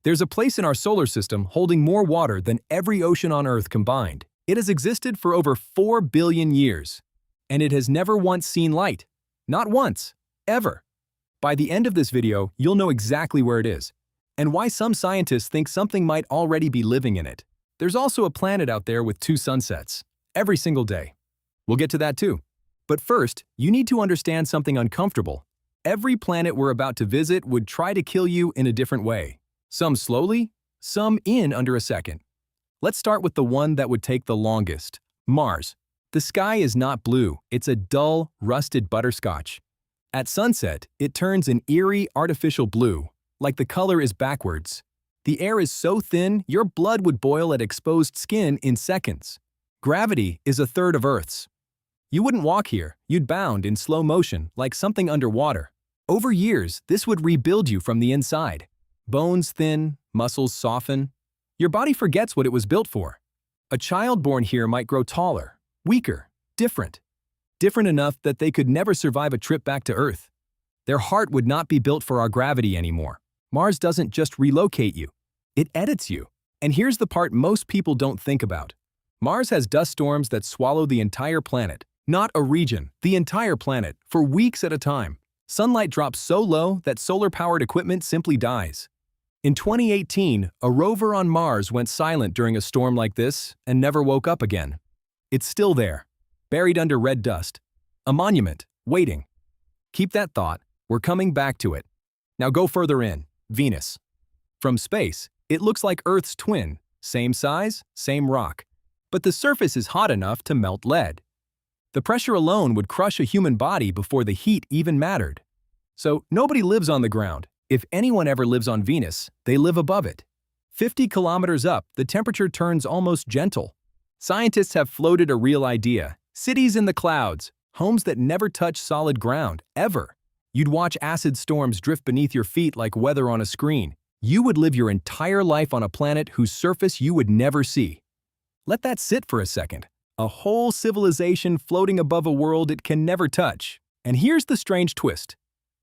There's a place in our solar system holding more water than every ocean on Earth combined. It has existed for over 4 billion years, and it has never once seen light. Not once, ever. By the end of this video, you'll know exactly where it is, and why some scientists think something might already be living in it. There's also a planet out there with 2 sunsets, every single day. We'll get to that too. But first, you need to understand something uncomfortable. Every planet we're about to visit would try to kill you in a different way. Some slowly, some in under a second. Let's start with the one that would take the longest, Mars. The sky is not blue, it's a dull, rusted butterscotch. At sunset, it turns an eerie, artificial blue, like the color is backwards. The air is so thin, your blood would boil at exposed skin in seconds. Gravity is a third of Earth's. You wouldn't walk here, you'd bound in slow motion, like something underwater. Over years, this would rebuild you from the inside. Bones thin, muscles soften. Your body forgets what it was built for. A child born here might grow taller, weaker, different. Different enough that they could never survive a trip back to Earth. Their heart would not be built for our gravity anymore. Mars doesn't just relocate you, it edits you. And here's the part most people don't think about. Mars has dust storms that swallow the entire planet. Not a region, the entire planet, for weeks at a time. Sunlight drops so low that solar-powered equipment simply dies. In 2018, a rover on Mars went silent during a storm like this and never woke up again. It's still there, buried under red dust. A monument, waiting. Keep that thought, we're coming back to it. Now go further in, Venus. From space, it looks like Earth's twin, same size, same rock. But the surface is hot enough to melt lead. The pressure alone would crush a human body before the heat even mattered. So nobody lives on the ground. If anyone ever lives on Venus, they live above it. 50 kilometers up, the temperature turns almost gentle. Scientists have floated a real idea. Cities in the clouds, homes that never touch solid ground, ever. You'd watch acid storms drift beneath your feet like weather on a screen. You would live your entire life on a planet whose surface you would never see. Let that sit for a second. A whole civilization floating above a world it can never touch. And here's the strange twist.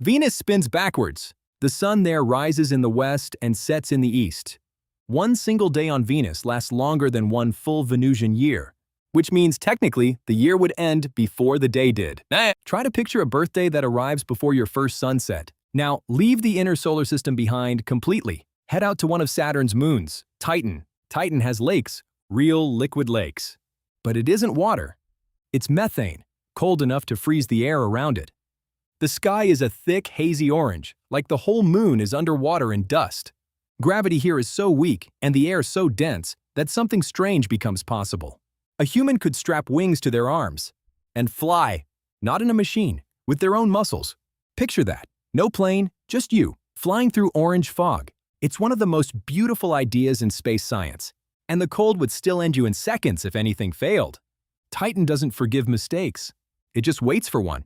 Venus spins backwards. The sun there rises in the west and sets in the east. One single day on Venus lasts longer than one full Venusian year, which means technically the year would end before the day did. Try to picture a birthday that arrives before your first sunset. Now, leave the inner solar system behind completely. Head out to one of Saturn's moons, Titan. Titan has lakes, real liquid lakes. But it isn't water. It's methane, cold enough to freeze the air around it. The sky is a thick, hazy orange, like the whole moon is underwater in dust. Gravity here is so weak and the air so dense that something strange becomes possible. A human could strap wings to their arms and fly, not in a machine, with their own muscles. Picture that. No plane, just you, flying through orange fog. It's one of the most beautiful ideas in space science, and the cold would still end you in seconds if anything failed. Titan doesn't forgive mistakes. It just waits for one.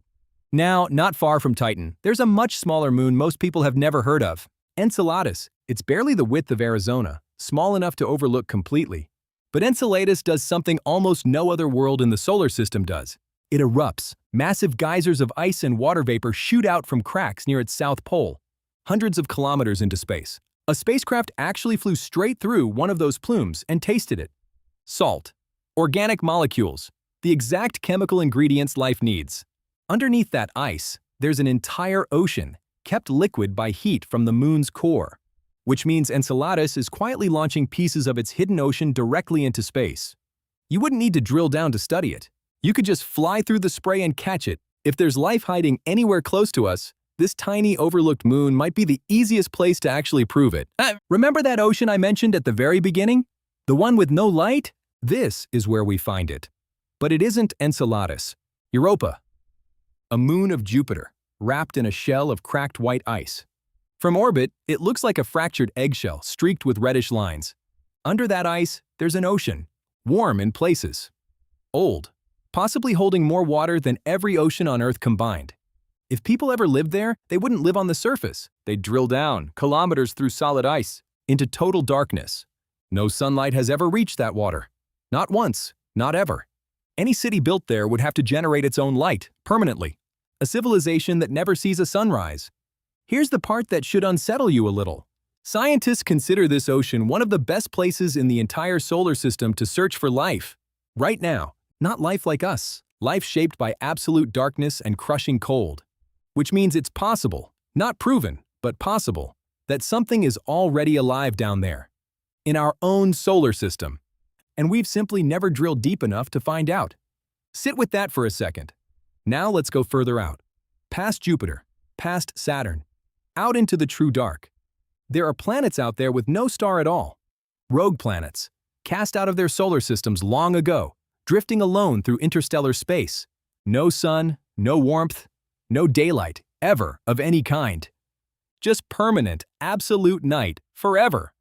Now, not far from Titan, there's a much smaller moon most people have never heard of, Enceladus. It's barely the width of Arizona, small enough to overlook completely. But Enceladus does something almost no other world in the solar system does. It erupts. Massive geysers of ice and water vapor shoot out from cracks near its south pole, hundreds of kilometers into space. A spacecraft actually flew straight through one of those plumes and tasted it. Salt. Organic molecules. The exact chemical ingredients life needs. Underneath that ice, there's an entire ocean, kept liquid by heat from the moon's core, which means Enceladus is quietly launching pieces of its hidden ocean directly into space. You wouldn't need to drill down to study it. You could just fly through the spray and catch it. If there's life hiding anywhere close to us, this tiny overlooked moon might be the easiest place to actually prove it. Remember that ocean I mentioned at the very beginning? The one with no light? This is where we find it. But it isn't Enceladus. Europa. A moon of Jupiter, wrapped in a shell of cracked white ice. From orbit, it looks like a fractured eggshell streaked with reddish lines. Under that ice, there's an ocean, warm in places. Old, possibly holding more water than every ocean on Earth combined. If people ever lived there, they wouldn't live on the surface. They'd drill down, kilometers through solid ice, into total darkness. No sunlight has ever reached that water. Not once, not ever. Any city built there would have to generate its own light, permanently. A civilization that never sees a sunrise. Here's the part that should unsettle you a little. Scientists consider this ocean one of the best places in the entire solar system to search for life. Right now, not life like us, life shaped by absolute darkness and crushing cold. Which means it's possible, not proven, but possible, that something is already alive down there, in our own solar system. And we've simply never drilled deep enough to find out. Sit with that for a second. Now let's go further out. Past Jupiter, past Saturn, out into the true dark. There are planets out there with no star at all. Rogue planets, cast out of their solar systems long ago, drifting alone through interstellar space. No sun, no warmth, no daylight, ever, of any kind. Just permanent, absolute night, forever.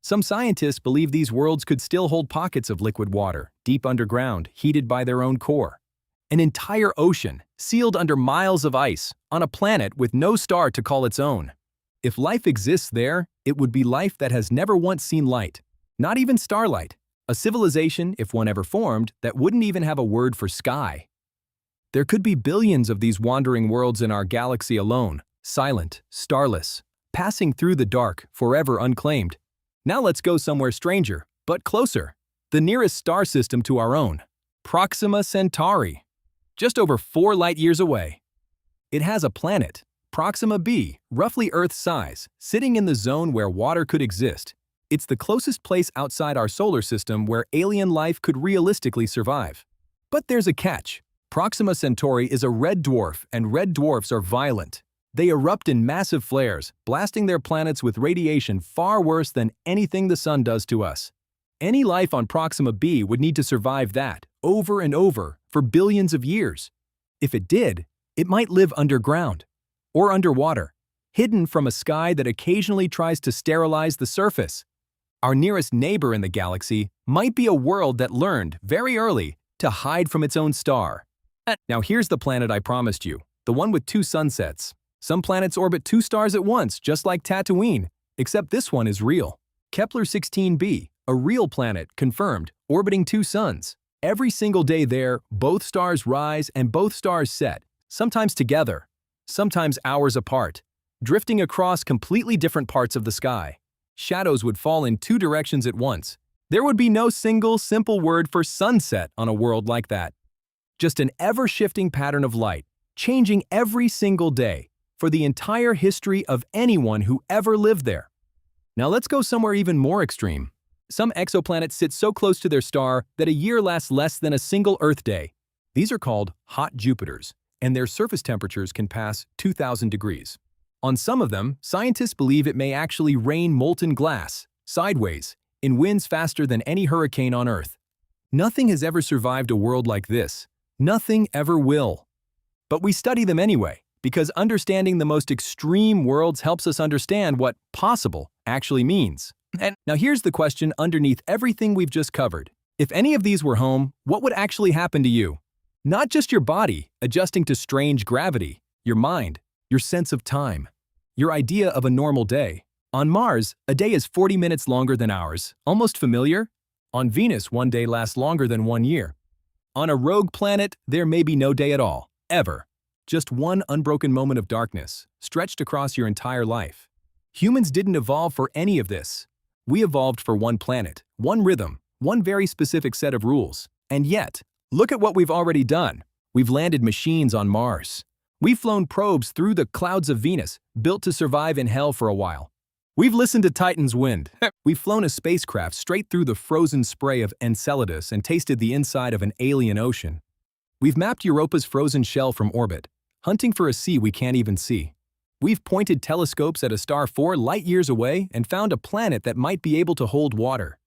Some scientists believe these worlds could still hold pockets of liquid water, deep underground, heated by their own core. An entire ocean, sealed under miles of ice, on a planet with no star to call its own. If life exists there, it would be life that has never once seen light. Not even starlight. A civilization, if one ever formed, that wouldn't even have a word for sky. There could be billions of these wandering worlds in our galaxy alone, silent, starless, passing through the dark, forever unclaimed. Now let's go somewhere stranger, but closer. The nearest star system to our own, Proxima Centauri, just over 4 light-years away. It has a planet, Proxima b, roughly Earth's size, sitting in the zone where water could exist. It's the closest place outside our solar system where alien life could realistically survive. But there's a catch. Proxima Centauri is a red dwarf, and red dwarfs are violent. They erupt in massive flares, blasting their planets with radiation far worse than anything the sun does to us. Any life on Proxima b would need to survive that, over and over, for billions of years. If it did, it might live underground, or underwater, hidden from a sky that occasionally tries to sterilize the surface. Our nearest neighbor in the galaxy might be a world that learned, very early, to hide from its own star. Now here's the planet I promised you, the one with 2 sunsets. Some planets orbit 2 stars at once, just like Tatooine, except this one is real. Kepler 16b, a real planet, confirmed, orbiting 2 suns. Every single day there, both stars rise and both stars set, sometimes together, sometimes hours apart, drifting across completely different parts of the sky. Shadows would fall in 2 directions at once. There would be no single, simple word for sunset on a world like that. Just an ever-shifting pattern of light, changing every single day, for the entire history of anyone who ever lived there. Now let's go somewhere even more extreme. Some exoplanets sit so close to their star that a year lasts less than a single Earth day. These are called hot Jupiters, and their surface temperatures can pass 2,000 degrees. On some of them, scientists believe it may actually rain molten glass, sideways, in winds faster than any hurricane on Earth. Nothing has ever survived a world like this. Nothing ever will. But we study them anyway, because understanding the most extreme worlds helps us understand what possible actually means. And now here's the question underneath everything we've just covered. If any of these were home, what would actually happen to you? Not just your body, adjusting to strange gravity, your mind, your sense of time, your idea of a normal day. On Mars, a day is 40 minutes longer than ours. Almost familiar? On Venus, one day lasts longer than 1 year. On a rogue planet, there may be no day at all, ever. Just one unbroken moment of darkness, stretched across your entire life. Humans didn't evolve for any of this. We evolved for one planet, one rhythm, one very specific set of rules. And yet, look at what we've already done. We've landed machines on Mars. We've flown probes through the clouds of Venus, built to survive in hell for a while. We've listened to Titan's wind. We've flown a spacecraft straight through the frozen spray of Enceladus and tasted the inside of an alien ocean. We've mapped Europa's frozen shell from orbit, hunting for a sea we can't even see. We've pointed telescopes at a star 4 light-years away and found a planet that might be able to hold water.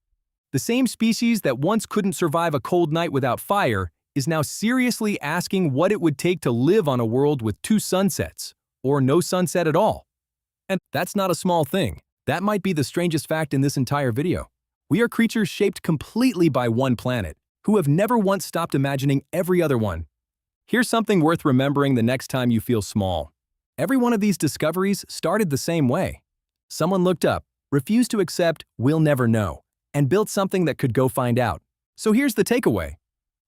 The same species that once couldn't survive a cold night without fire is now seriously asking what it would take to live on a world with 2 sunsets, or no sunset at all. And that's not a small thing. That might be the strangest fact in this entire video. We are creatures shaped completely by one planet, who have never once stopped imagining every other one. Here's something worth remembering the next time you feel small. Every one of these discoveries started the same way. Someone looked up, refused to accept "we'll never know," and built something that could go find out. So here's the takeaway.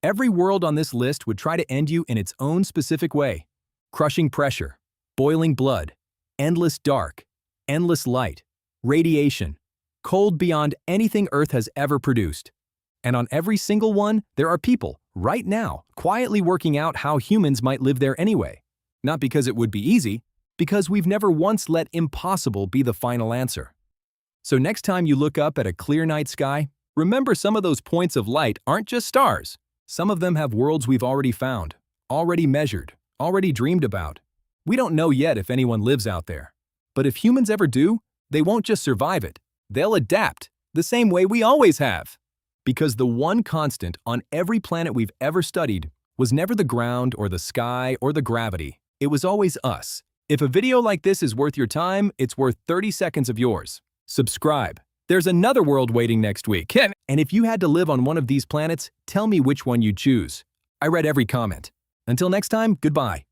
Every world on this list would try to end you in its own specific way. Crushing pressure, boiling blood, endless dark, endless light. radiation, cold beyond anything Earth has ever produced. And on every single one, there are people, right now, quietly working out how humans might live there anyway. Not because it would be easy, because we've never once let impossible be the final answer. So next time you look up at a clear night sky, remember some of those points of light aren't just stars. Some of them have worlds we've already found, already measured, already dreamed about. We don't know yet if anyone lives out there. But if humans ever do, they won't just survive it. They'll adapt, the same way we always have. Because the one constant on every planet we've ever studied was never the ground or the sky or the gravity. It was always us. If a video like this is worth your time, it's worth 30 seconds of yours. Subscribe. There's another world waiting next week. And if you had to live on one of these planets, tell me which one you'd choose. I read every comment. Until next time, goodbye.